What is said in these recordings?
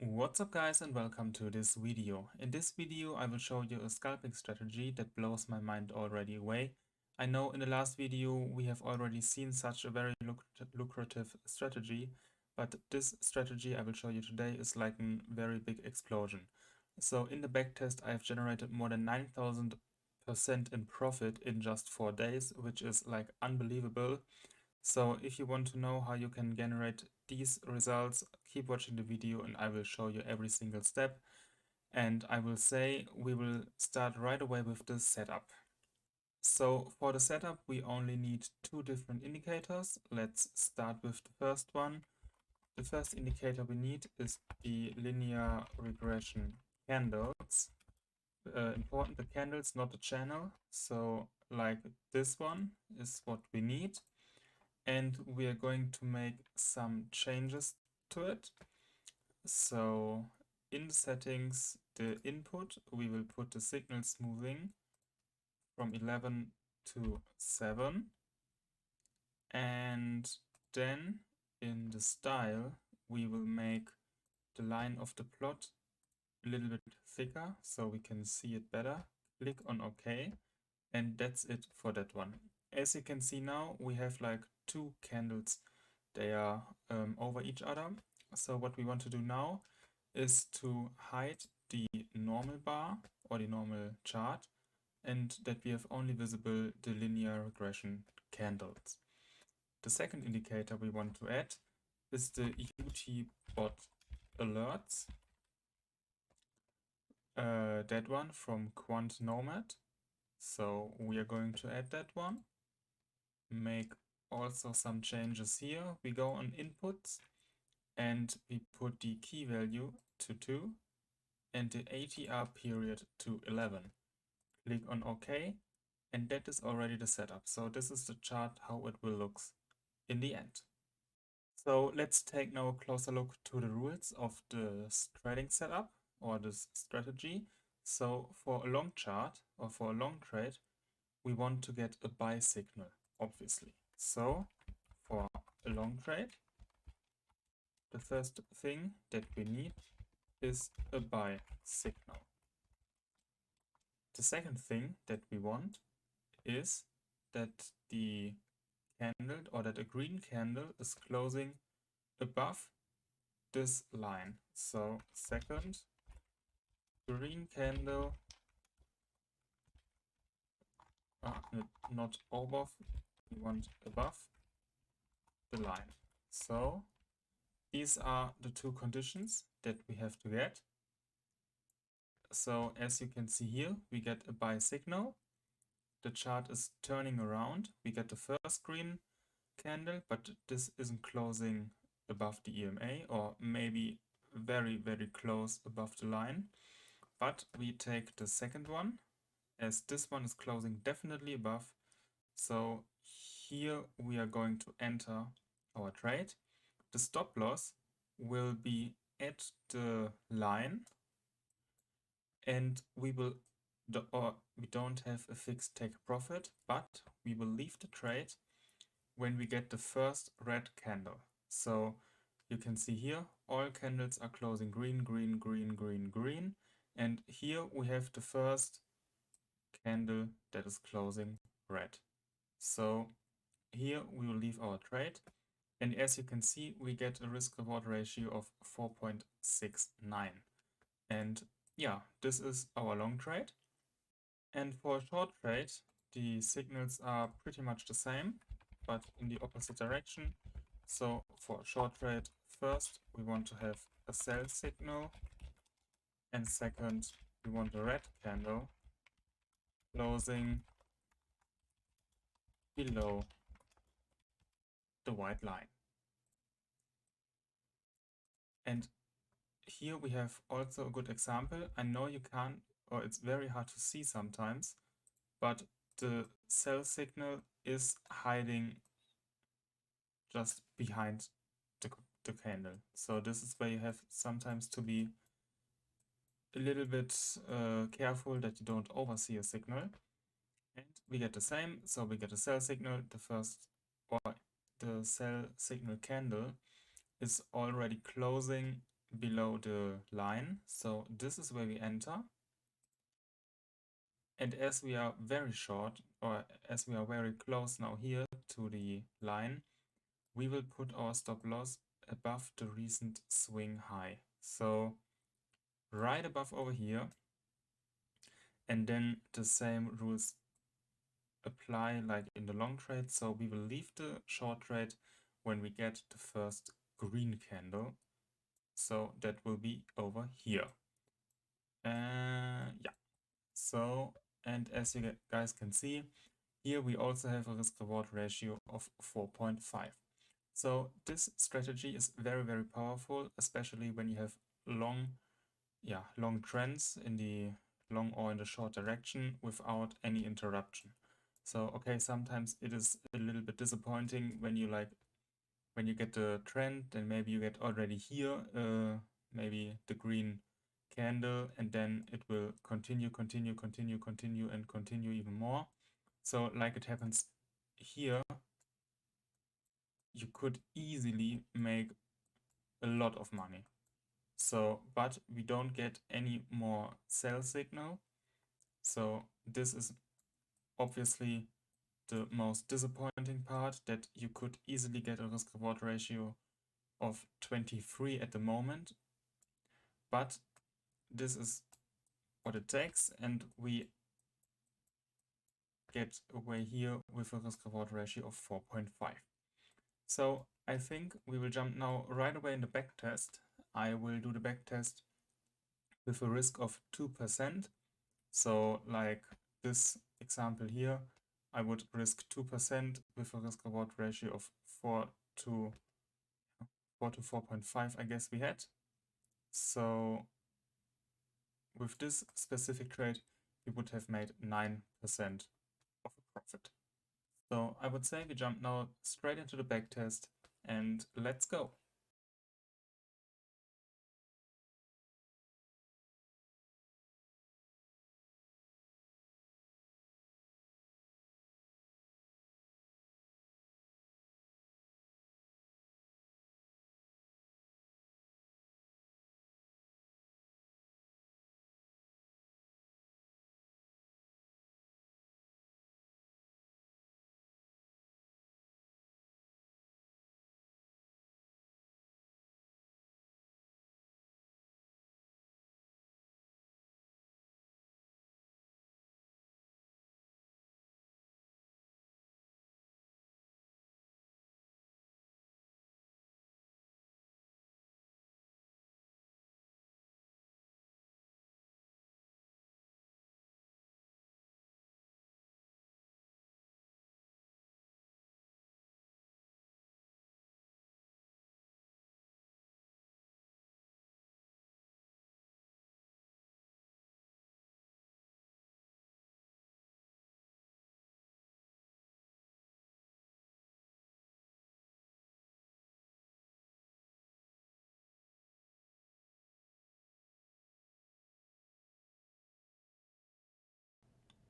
What's up guys, and welcome to this video. In this video I will show you a scalping strategy that blows my mind already away. I know in the last video we have already seen such a very lucrative strategy, but this strategy I will show you today is like a very big explosion. So in the backtest I have generated more than 9,000% in profit in just 4 days, which is like unbelievable. So if you want to know how you can generate these results, keep watching the video and I will show you every single step. And I will say we will start right away with the setup. So for the setup, we only need two different indicators. Let's start with the first one. The first indicator we need is the linear regression candles. Important, the candles, not the channel. So like this one is what we need. And we are going to make some changes to it. So in the settings, the input, we will put the signal smoothing from 11 to 7. And then in the style, we will make the line of the plot a little bit thicker so we can see it better. Click on OK. And that's it for that one. As you can see now, we have like two candles. They are over each other. So what we want to do now is to hide the normal bar or the normal chart, and that we have only visible the linear regression candles. The second indicator we want to add is the UT bot alerts. That one from Quant Nomad. So we are going to add that one. Make also some changes here. We go on inputs and we put the key value to 2 and the ATR period to 11. Click on OK, and that is already the setup. So this is the chart how it will look in the end. So let's take now a closer look to the rules of the trading setup or this strategy. So for a long chart or for a long trade, we want to get a buy signal, obviously. So for a long trade, the first thing that we need is a buy signal. The second thing that we want is that the candle or that a green candle is closing above this line. So second green candle, not above, we want above the line. So these are the two conditions that we have to get. So as you can see here, we get a buy signal. The chart is turning around. We get the first green candle, but this isn't closing above the EMA, or maybe very, very close above the line. But we take the second one, as this one is closing definitely above. So here we are going to enter our trade. The stop loss will be at the line, and we don't have a fixed take profit, but we will leave the trade when we get the first red candle. So you can see here all candles are closing green, green, green, green, green, and here we have the first candle that is closing red. So here we will leave our trade, and as you can see, we get a risk reward ratio of 4.69. And yeah, this is our long trade. And for a short trade, the signals are pretty much the same, but in the opposite direction. So for a short trade, first we want to have a sell signal, and second we want a red candle closing below the white line. And here we have also a good example. I know you can't, or it's very hard to see sometimes, but the sell signal is hiding just behind the candle. So this is where you have sometimes to be a little bit careful that you don't oversee a signal. And we get the same. So we get a sell signal. The first, or the sell signal candle is already closing below the line. So this is where we enter. And as we are very short, or as we are very close now here to the line, we will put our stop loss above the recent swing high. So right above over here. And then the same rules apply like in the long trade. So we will leave the short trade when we get the first green candle. So that will be over here. Yeah. So, and as you guys can see, here we also have a risk reward ratio of 4.5. So this strategy is very, very powerful, especially when you have long trends in the long or in the short direction without any interruption. So okay, sometimes it is a little bit disappointing when you when you get the trend, then maybe you get already here maybe the green candle, and then it will continue and continue even more. So like it happens here, you could easily make a lot of money. So, but we don't get any more sell signal. So this is obviously the most disappointing part, that you could easily get a risk reward ratio of 23 at the moment. But this is what it takes, and we get away here with a risk reward ratio of 4.5. So I think we will jump now right away in the backtest. I will do the backtest with a risk of 2%. So like this example here, I would risk 2% with a risk reward ratio of 4 to 4.5, I guess we had. So with this specific trade, we would have made 9% of a profit. So I would say we jump now straight into the backtest and let's go.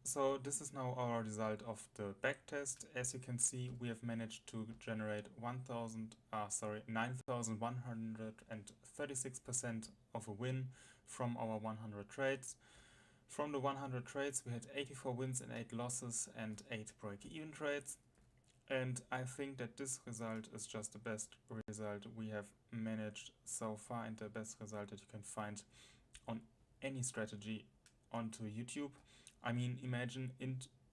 So this is now our result of the backtest. As you can see, we have managed to generate 9,136% of a win from our 100 trades. From the 100 trades, we had 84 wins and 8 losses and 8 break-even trades. And I think that this result is just the best result we have managed so far, and the best result that you can find on any strategy onto YouTube. I mean, imagine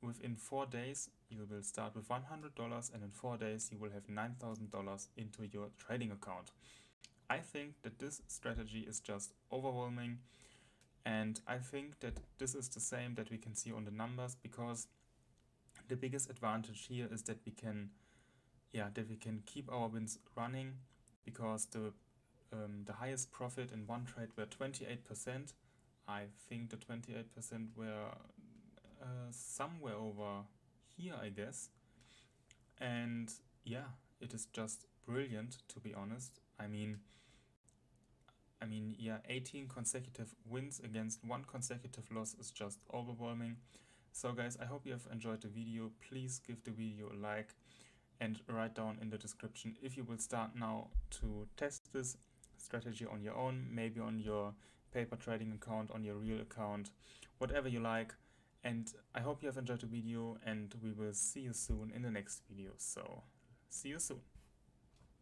within 4 days you will start with $100, and in 4 days you will have $9,000 into your trading account. I think that this strategy is just overwhelming, and I think that this is the same that we can see on the numbers, because the biggest advantage here is that we can keep our wins running, because the highest profit in one trade were 28%. I think the 28% were somewhere over here, I guess. And yeah, it is just brilliant, to be honest. I mean, yeah, 18 consecutive wins against 1 consecutive loss is just overwhelming. So guys, I hope you have enjoyed the video. Please give the video a like and write down in the description if you will start now to test this strategy on your own, maybe on your paper trading account, on your real account, whatever you like. And I hope you have enjoyed the video, and we will see you soon in the next video. So see you soon.